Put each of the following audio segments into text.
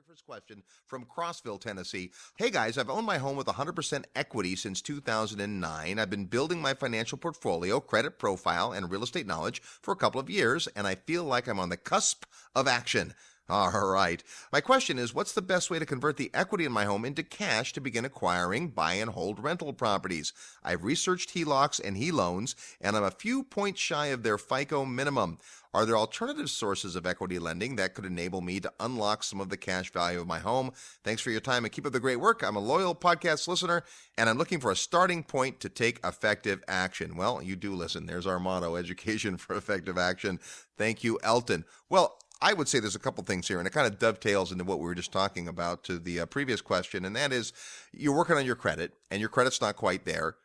First question from Crossville, Tennessee. Hey guys, I've owned my home with 100% equity since 2009. I've been building my financial portfolio, credit profile, and real estate knowledge for a couple of years, and I feel like I'm on the cusp of action. All right. My question is, what's the best way to convert the equity in my home into cash to begin acquiring buy and hold rental properties? I've researched HELOCs and HELoans, and I'm a few points shy of their FICO minimum. Are there alternative sources of equity lending that could enable me to unlock some of the cash value of my home? Thanks for your time and keep up the great work. I'm a loyal podcast listener, and I'm looking for a starting point to take effective action. Well, you do listen. There's our motto, education for effective action. Thank you, Elton. Well, I would say there's a couple things here, and it kind of dovetails into what we were just talking about to the previous question, and that is you're working on your credit, and your credit's not quite there.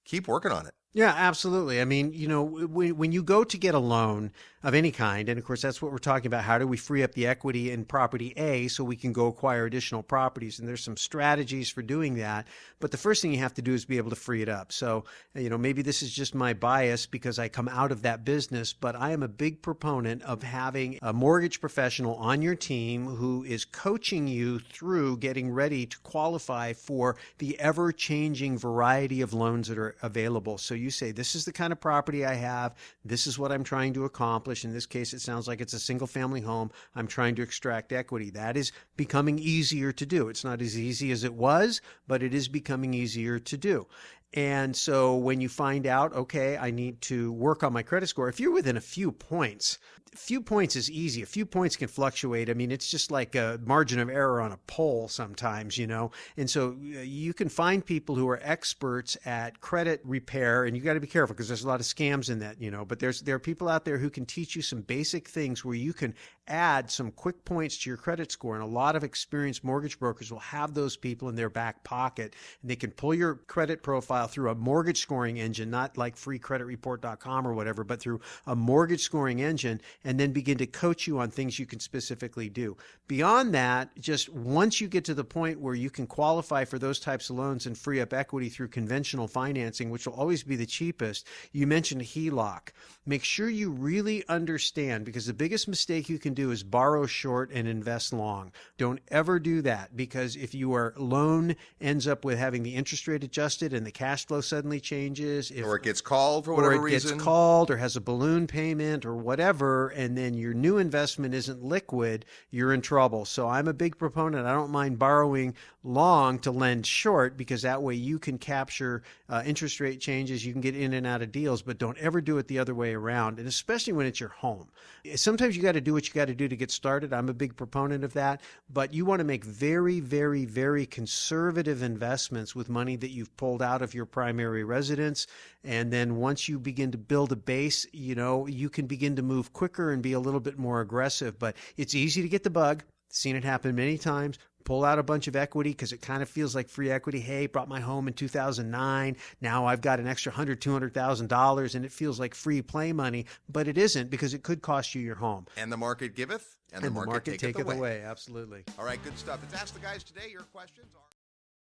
Keep working on it. Yeah, absolutely. I mean, when you go to get a loan of any kind, and of course, that's what we're talking about. How do we free up the equity in property A so we can go acquire additional properties? And there's some strategies for doing that. But the first thing you have to do is be able to free it up. So, maybe this is just my bias because I come out of that business, but I am a big proponent of having a mortgage professional on your team who is coaching you through getting ready to qualify for the ever-changing variety of loans that are available. So you say, this is the kind of property I have. This is what I'm trying to accomplish. In this case, it sounds like it's a single family home. I'm trying to extract equity. That is becoming easier to do. It's not as easy as it was, but it is becoming easier to do. And so when you find out, okay, I need to work on my credit score, if you're within a few points is easy. A few points can fluctuate. I mean, it's just like a margin of error on a poll sometimes, And so you can find people who are experts at credit repair, and you got to be careful because there's a lot of scams in that, But there are people out there who can teach you some basic things where you can add some quick points to your credit score. And a lot of experienced mortgage brokers will have those people in their back pocket, and they can pull your credit profile through a mortgage scoring engine, not like freecreditreport.com or whatever, but through a mortgage scoring engine, and then begin to coach you on things you can specifically do. Beyond that, just once you get to the point where you can qualify for those types of loans and free up equity through conventional financing, which will always be the cheapest, you mentioned HELOC. Make sure you really understand, because the biggest mistake you can do is borrow short and invest long. Don't ever do that, because if your loan ends up with having the interest rate adjusted and the cash flow suddenly changes, or it gets called for whatever reason, or it gets called or has a balloon payment or whatever, and then your new investment isn't liquid, you're in trouble. So I'm a big proponent. I don't mind borrowing long to lend short, because that way you can capture interest rate changes. You can get in and out of deals, but don't ever do it the other way around. And especially when it's your home. Sometimes you got to do what you got to do to get started. I'm a big proponent of that, but you want to make very, very, very conservative investments with money that you've pulled out of your primary residence. And then once you begin to build a base, you can begin to move quicker and be a little bit more aggressive. But it's easy to get the bug. Seen it happen many times. Pull out a bunch of equity because it kind of feels like free equity. Hey, bought my home in 2009. Now I've got an extra $200,000, and it feels like free play money, but it isn't, because it could cost you your home. And the market giveth, and the market taketh away. away. Absolutely. All right, good stuff. Let's ask the guys today. Your questions are...